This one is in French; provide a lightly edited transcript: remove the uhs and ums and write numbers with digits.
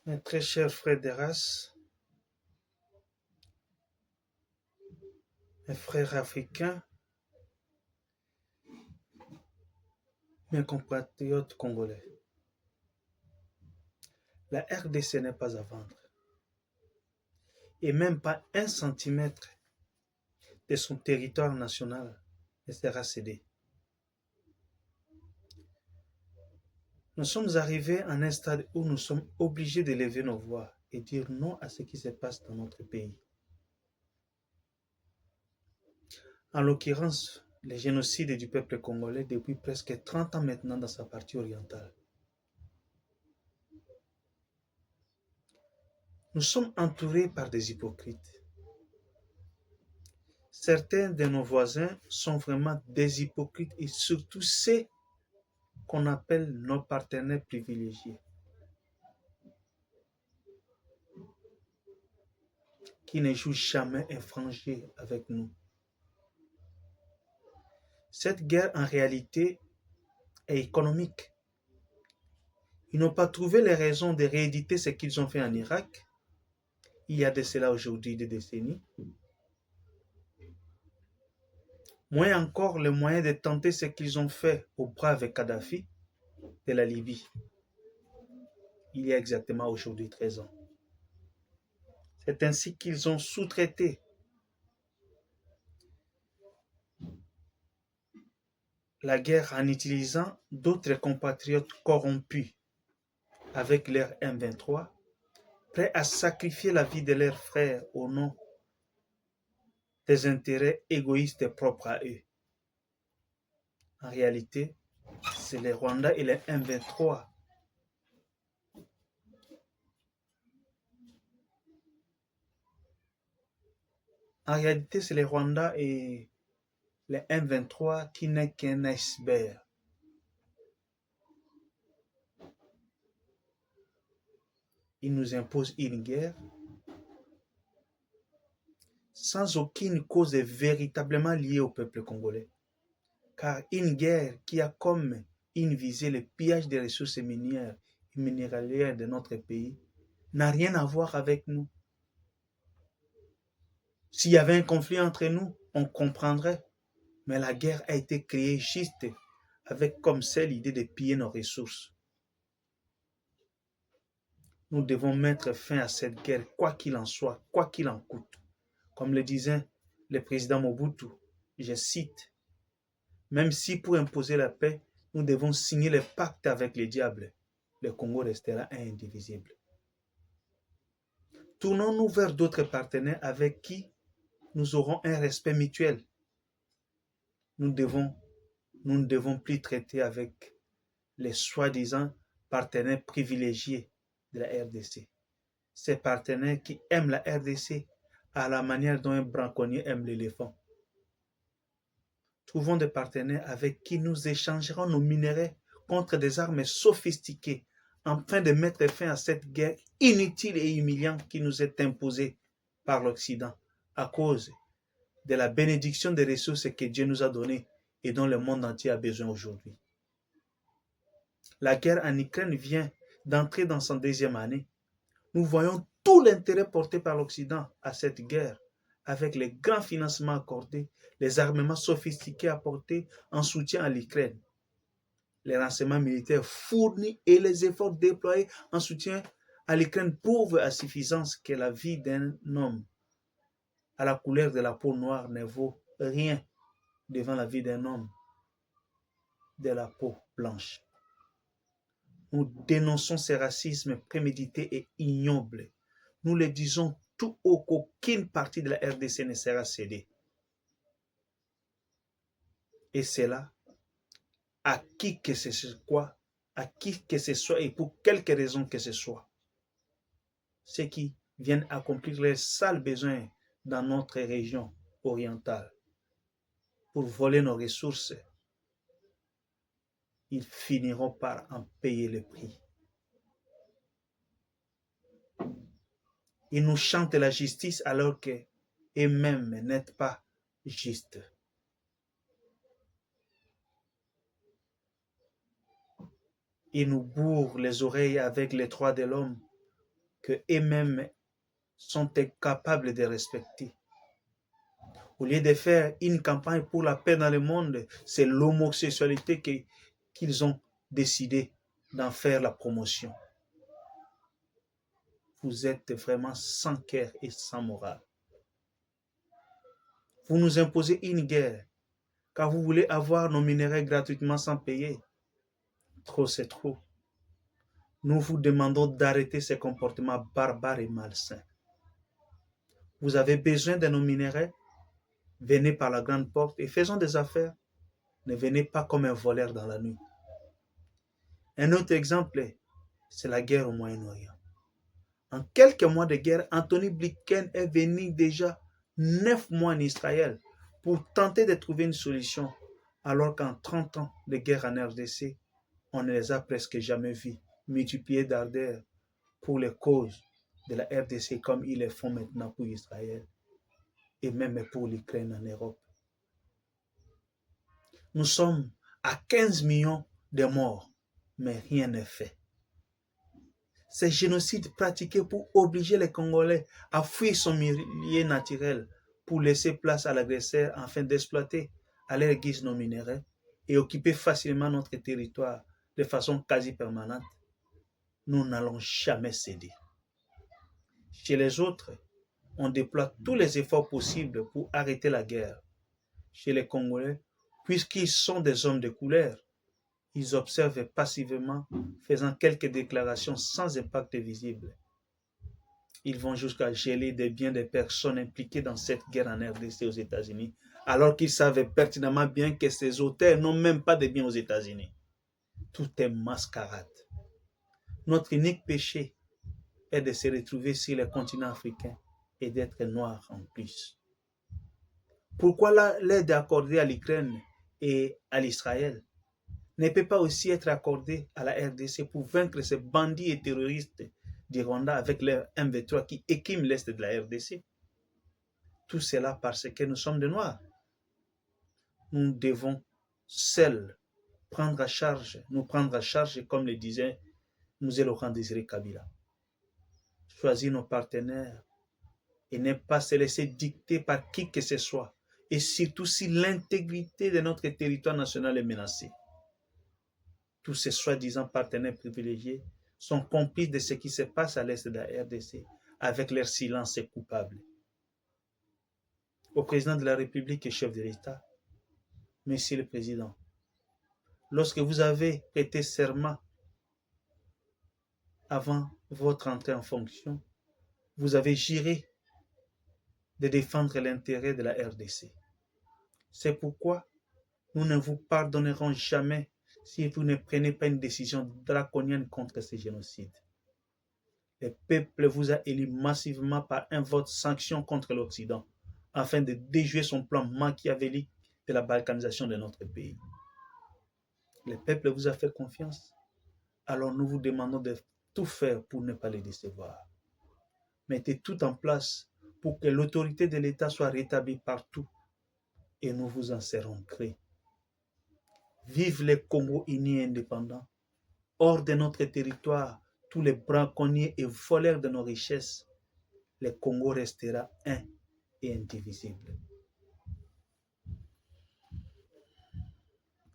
Mes très chers frères de race, mes frères africains, mes compatriotes congolais, la RDC n'est pas à vendre. Et même pas 1 centimètre de son territoire national ne sera cédé. Nous sommes arrivés à un stade où nous sommes obligés de lever nos voix et dire non à ce qui se passe dans notre pays. En l'occurrence, le génocide du peuple congolais depuis presque 30 ans maintenant dans sa partie orientale. Nous sommes entourés par des hypocrites. Certains de nos voisins sont vraiment des hypocrites et surtout ceux qu'on appelle nos partenaires privilégiés, qui ne jouent jamais un franc jeu avec nous. Cette guerre, en réalité, est économique. Ils n'ont pas trouvé les raisons de rééditer ce qu'ils ont fait en Irak, il y a de cela aujourd'hui des décennies. Moins encore le moyen de tenter ce qu'ils ont fait au brave Kadhafi de la Libye, il y a exactement aujourd'hui 13 ans. C'est ainsi qu'ils ont sous-traité la guerre en utilisant d'autres compatriotes corrompus avec leur M23, prêts à sacrifier la vie de leurs frères au nom des intérêts égoïstes propres à eux. En réalité, c'est les Rwandais et les M23 En réalité, c'est les Rwandais et les M23 qui n'est qu'un iceberg. Ils nous imposent une guerre sans aucune cause véritablement liée au peuple congolais. Car une guerre qui a comme une visée le pillage des ressources minières et minéralières de notre pays n'a rien à voir avec nous. S'il y avait un conflit entre nous, on comprendrait. Mais la guerre a été créée juste avec comme seule idée de piller nos ressources. Nous devons mettre fin à cette guerre, quoi qu'il en soit, quoi qu'il en coûte. Comme le disait le président Mobutu, je cite, « Même si pour imposer la paix, nous devons signer le pacte avec le diable, le Congo restera indivisible. » Tournons-nous vers d'autres partenaires avec qui nous aurons un respect mutuel. Nous ne devons plus traiter avec les soi-disant partenaires privilégiés de la RDC. Ces partenaires qui aiment la RDC à la manière dont un braconnier aime l'éléphant. Trouvons des partenaires avec qui nous échangerons nos minerais contre des armes sophistiquées, afin de mettre fin à cette guerre inutile et humiliante qui nous est imposée par l'Occident à cause de la bénédiction des ressources que Dieu nous a données et dont le monde entier a besoin aujourd'hui. La guerre en Ukraine vient d'entrer dans son 2e année. Nous voyons tout l'intérêt porté par l'Occident à cette guerre, avec les grands financements accordés, les armements sophistiqués apportés en soutien à l'Ukraine, les renseignements militaires fournis et les efforts déployés en soutien à l'Ukraine prouvent à suffisance que la vie d'un homme à la couleur de la peau noire ne vaut rien devant la vie d'un homme de la peau blanche. Nous dénonçons ce racisme prémédité et ignoble. Nous le disons tout haut qu'aucune partie de la RDC ne sera cédée. Et cela, à qui que ce soit, à qui que ce soit et pour quelque raison que ce soit. Ceux qui viennent accomplir leurs sales besoins dans notre région orientale pour voler nos ressources, ils finiront par en payer le prix. Ils nous chantent la justice alors qu'eux-mêmes n'êtes pas justes. Ils nous bourrent les oreilles avec les droits de l'homme que eux-mêmes sont incapables de respecter. Au lieu de faire une campagne pour la paix dans le monde, c'est l'homosexualité qu'ils ont décidé d'en faire la promotion. Vous êtes vraiment sans cœur et sans morale. Vous nous imposez une guerre, car vous voulez avoir nos minerais gratuitement sans payer. Trop, c'est trop. Nous vous demandons d'arrêter ces comportements barbares et malsains. Vous avez besoin de nos minerais? Venez par la grande porte et faisons des affaires. Ne venez pas comme un voleur dans la nuit. Un autre exemple, c'est la guerre au Moyen-Orient. En quelques mois de guerre, Anthony Blinken est venu déjà 9 mois en Israël pour tenter de trouver une solution, alors qu'en 30 ans de guerre en RDC, on ne les a presque jamais vus multiplier d'ardeur pour les causes de la RDC comme ils le font maintenant pour Israël et même pour l'Ukraine en Europe. Nous sommes à 15 millions de morts, mais rien n'est fait. Ces génocides pratiqués pour obliger les Congolais à fuir son milieu naturel pour laisser place à l'agresseur afin d'exploiter à leur guise nos minerais et occuper facilement notre territoire de façon quasi permanente, nous n'allons jamais céder. Chez les autres, on déploie tous les efforts possibles pour arrêter la guerre. Chez les Congolais, puisqu'ils sont des hommes de couleur, ils observent passivement, faisant quelques déclarations sans impact visible. Ils vont jusqu'à geler des biens des personnes impliquées dans cette guerre en RDC aux États-Unis, alors qu'ils savaient pertinemment bien que ces auteurs n'ont même pas de biens aux États-Unis. Tout est mascarade. Notre unique péché est de se retrouver sur le continent africain et d'être noirs en plus. Pourquoi l'aide accordée à l'Ukraine et à l'Israël ne peut pas aussi être accordée à la RDC pour vaincre ces bandits et terroristes du Rwanda avec leur M23 qui équiment l'Est de la RDC? Tout cela parce que nous sommes des Noirs. Nous devons seuls nous prendre à charge comme le disait Mzee Laurent Désiré Kabila. Choisir nos partenaires et ne pas se laisser dicter par qui que ce soit, et surtout si l'intégrité de notre territoire national est menacée. Tous ces soi-disant partenaires privilégiés sont complices de ce qui se passe à l'est de la RDC avec leur silence coupable. Au président de la République et chef de l'État, Monsieur le Président, lorsque vous avez prêté serment avant votre entrée en fonction, vous avez juré de défendre l'intérêt de la RDC. C'est pourquoi nous ne vous pardonnerons jamais si vous ne prenez pas une décision draconienne contre ces génocides. Le peuple vous a élu massivement par un vote sanction contre l'Occident, afin de déjouer son plan machiavélique de la balkanisation de notre pays. Le peuple vous a fait confiance, alors nous vous demandons de tout faire pour ne pas les décevoir. Mettez tout en place pour que l'autorité de l'État soit rétablie partout, et nous vous en serons gré. Vive les Congo unis et indépendants. Hors de notre territoire, tous les braconniers et voleurs de nos richesses, le Congo restera un et indivisible.